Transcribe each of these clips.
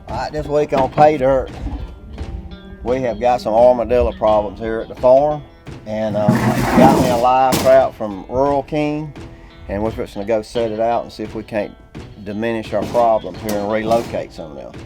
Alright, this week on Pay Dirt, we have got some armadillo problems here at the farm. And got me a live trap from Rural King, and we're fixing to go set it out and see if we can't diminish our problems here and relocate some of them.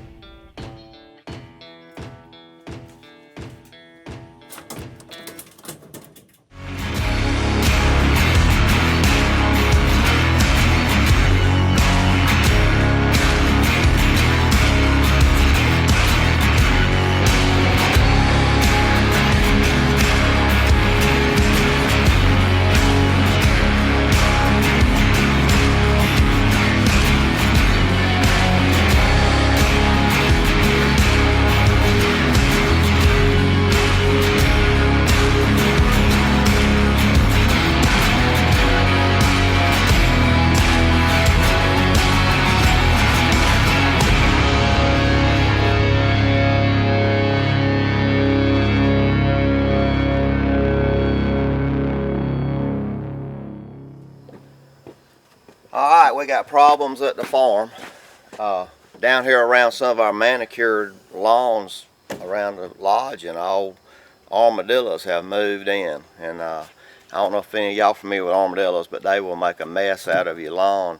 Alright, we got problems at the farm. Down here around some of our manicured lawns around the lodge and all, armadillos have moved in. And I don't know if any of y'all familiar with armadillos, but they will make a mess out of your lawn.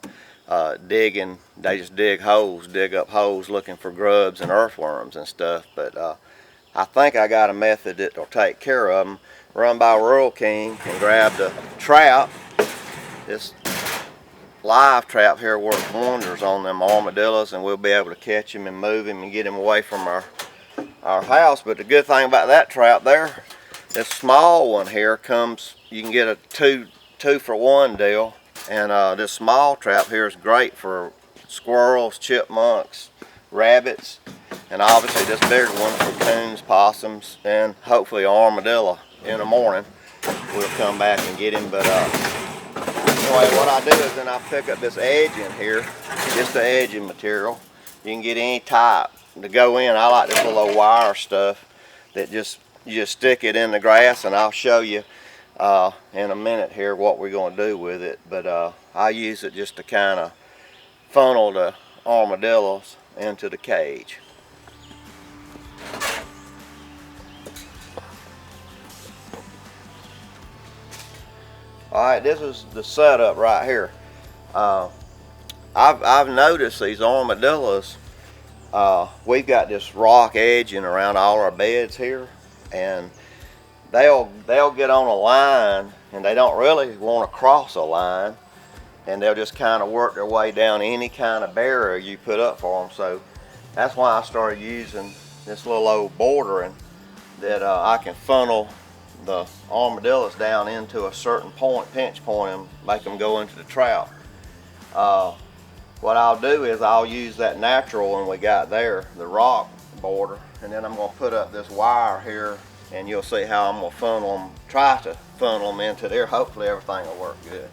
Digging, they just dig up holes looking for grubs and earthworms and stuff. But I think I got a method that will take care of them. Run by Rural King and grab the trap. This live trap here works wonders on them armadillos, and we'll be able to catch them and move them and get them away from our house. But the good thing about that trap there, this small one here comes, you can get a two for one deal. And this small trap here is great for squirrels, chipmunks, rabbits, and obviously this bigger one for coons, possums, and hopefully an armadillo in the morning. We'll come back and get him. But anyway, what I do is then I pick up this edging here, just the edging material. You can get any type to go in. I like this little wire stuff that you just stick it in the grass, and I'll show you in a minute here what we're going to do with it. But I use it just to kind of funnel the armadillos into the cage. Alright, this is the setup right here. I've noticed these armadillos, we've got this rock edging around all our beds here, and they'll get on a line, and they don't really want to cross a line, and they'll just kind of work their way down any kind of barrier you put up for them. So that's why I started using this little old bordering that I can funnel the armadillos down into a certain point, pinch point, and make them go into the trap. What I'll do is I'll use that natural one we got there, the rock border, and then I'm going to put up this wire here, and you'll see how I'm going to funnel them, try to funnel them into there. Hopefully everything will work good.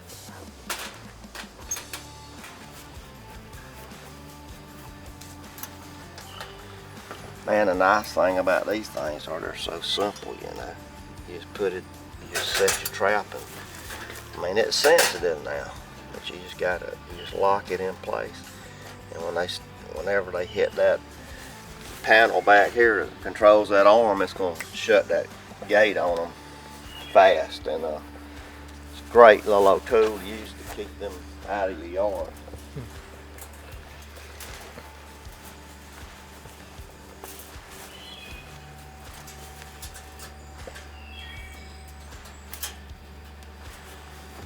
Man, the nice thing about these things are they're so simple, you know. You just put it, you just set your trap, and I mean, it's sensitive now, but you just lock it in place. And whenever they hit that panel back here that controls that arm, it's going to shut that gate on them fast. And it's a great little tool to use to keep them out of your yard.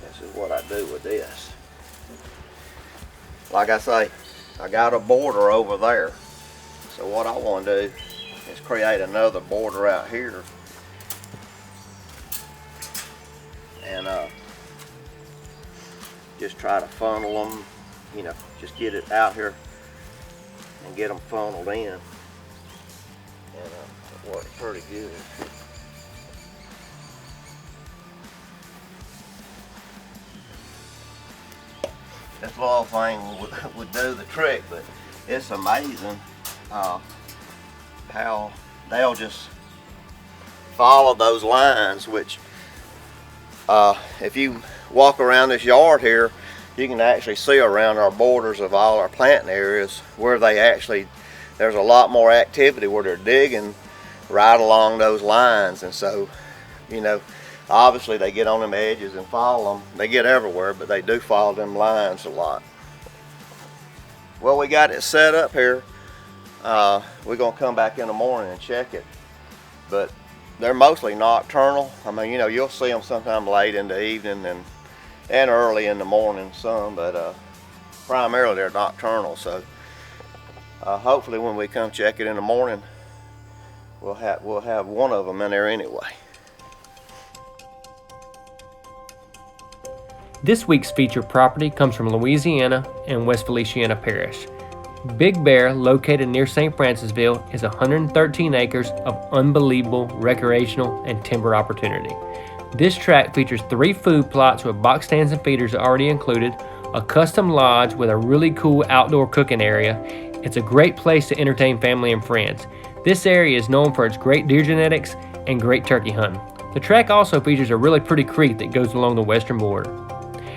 This is what I do with this. Like I say, I got a border over there. So what I want to do is create another border out here, and just try to funnel them, you know, just get it out here and get them funneled in, and it works pretty good. This little thing would do the trick, but it's amazing how they'll just follow those lines, which if you walk around this yard here, you can actually see around our borders of all our planting areas where they'll there's a lot more activity where they're digging right along those lines. And so, you know, obviously they get on them edges and follow them. They get everywhere, but they do follow them lines a lot. Well, we got it set up here. We're gonna come back in the morning and check it, but they're mostly nocturnal. I mean, you know, you'll see them sometime late in the evening and early in the morning some, but primarily they're nocturnal. So hopefully when we come check it in the morning, we'll have one of them in there anyway. This week's featured property comes from Louisiana and West Feliciana Parish. Big Bear, located near St. Francisville, is 113 acres of unbelievable recreational and timber opportunity. This tract features 3 food plots with box stands and feeders already included, a custom lodge with a really cool outdoor cooking area. It's a great place to entertain family and friends. This area is known for its great deer genetics and great turkey hunting. The tract also features a really pretty creek that goes along the western border.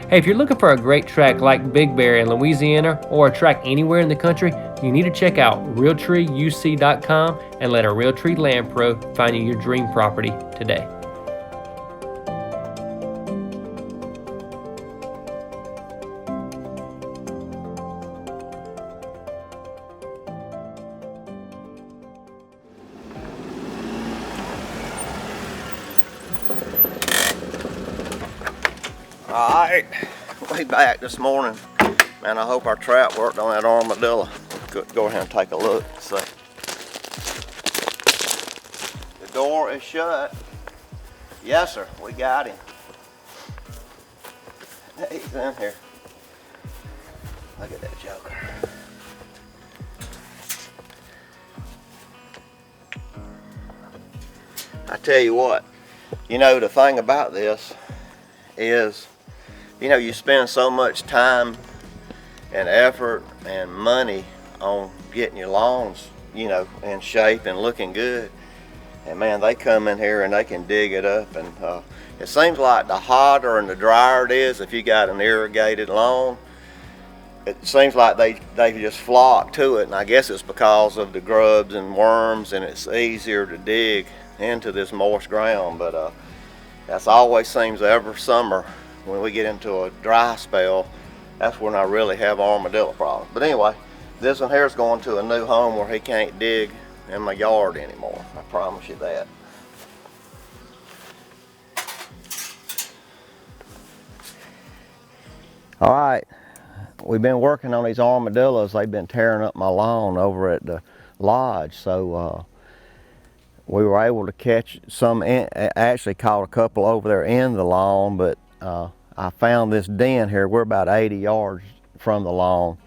Hey, if you're looking for a great tract like Big Bear in Louisiana or a tract anywhere in the country, you need to check out realtreeuc.com and let a Realtree Land Pro find you your dream property today. Alright, we back this morning. Man, I hope our trap worked on that armadillo. Go ahead and take a look. See. The door is shut. Yes, sir, we got him. He's in here. Look at that joker. I tell you what, you know, the thing about this is, you know, you spend so much time and effort and money on getting your lawns, you know, in shape and looking good, and man, they come in here and they can dig it up. And it seems like the hotter and the drier it is, if you got an irrigated lawn, it seems like they just flock to it. And I guess it's because of the grubs and worms, and it's easier to dig into this moist ground. But that's always seems every summer when we get into a dry spell, that's when I really have armadillo problems. But anyway, this one here is going to a new home where he can't dig in my yard anymore. I promise you that. All right, we've been working on these armadillos. They've been tearing up my lawn over at the lodge. So we were able to catch some, actually caught a couple over there in the lawn, but I found this den here. We're about 80 yards from the lawn,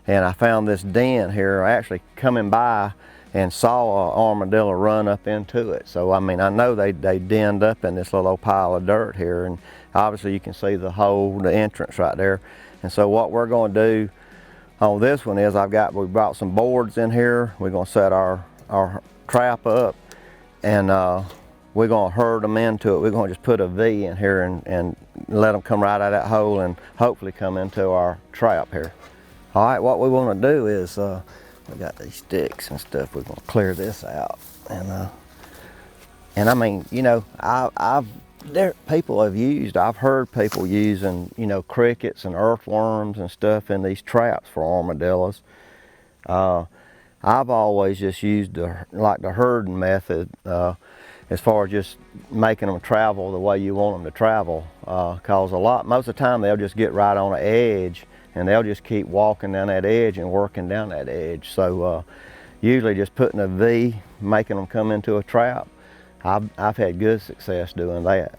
and I found this den here actually coming by and saw an armadillo run up into it. So I mean, I know they denned up in this little old pile of dirt here, and obviously you can see the hole, the entrance right there. And so what we're going to do on this one is we brought some boards in here. We're going to set our trap up, and we're going to herd them into it. We're going to just put a V in here and let them come right out of that hole and hopefully come into our trap here. All right, what we want to do is, we got these sticks and stuff. We're going to clear this out. And I mean, you know, I've heard people using, you know, crickets and earthworms and stuff in these traps for armadillos. I've always just used the herding method, as far as just making them travel the way you want them to travel. Cause most of the time they'll just get right on the edge and they'll just keep walking down that edge and working down that edge. So usually just putting a V, making them come into a trap, I've had good success doing that.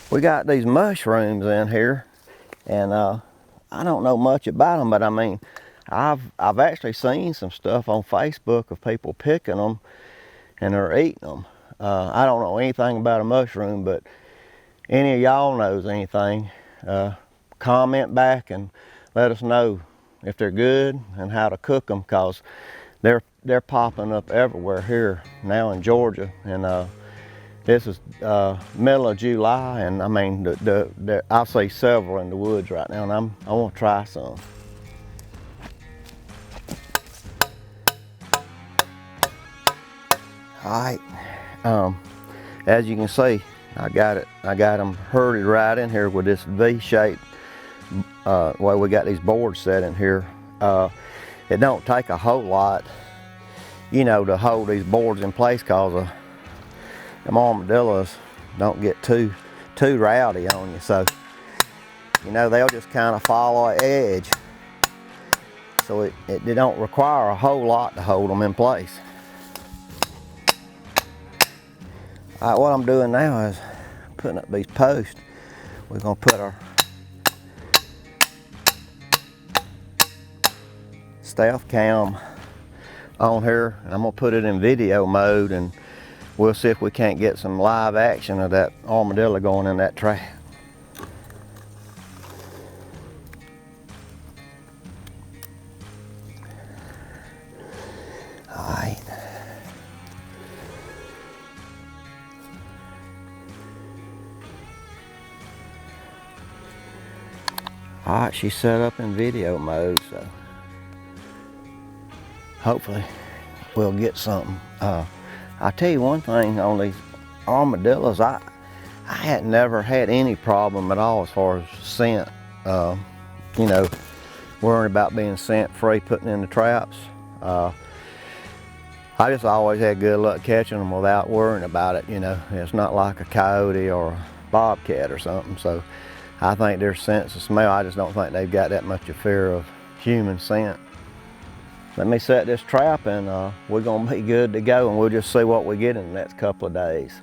We got these mushrooms in here, and I don't know much about them, but I mean, I've actually seen some stuff on Facebook of people picking them and they're eating them. I don't know anything about a mushroom, but any of y'all knows anything, comment back and let us know if they're good and how to cook them, cause they're popping up everywhere here now in Georgia, and this is middle of July, and I mean I see several in the woods right now, and I want to try some. All right, as you can see, I got them herded right in here with this V-shaped way we got these boards set in here. It don't take a whole lot, you know, to hold these boards in place, cause them armadillos don't get too rowdy on you. So, you know, they'll just kind of follow an edge. So it don't require a whole lot to hold them in place. All right, what I'm doing now is putting up these posts. We're gonna put our stealth cam on here, and I'm gonna put it in video mode, and we'll see if we can't get some live action of that armadillo going in that trap. All right. All right, she's set up in video mode, so hopefully we'll get something. I'll tell you one thing on these armadillos, I had never had any problem at all as far as scent. You know, worrying about being scent free putting in the traps. I just always had good luck catching them without worrying about it. You know, it's not like a coyote or a bobcat or something. So I think their sense of smell, I just don't think they've got that much of fear of human scent. Let me set this trap, and we're gonna be good to go, and we'll just see what we get in the next couple of days.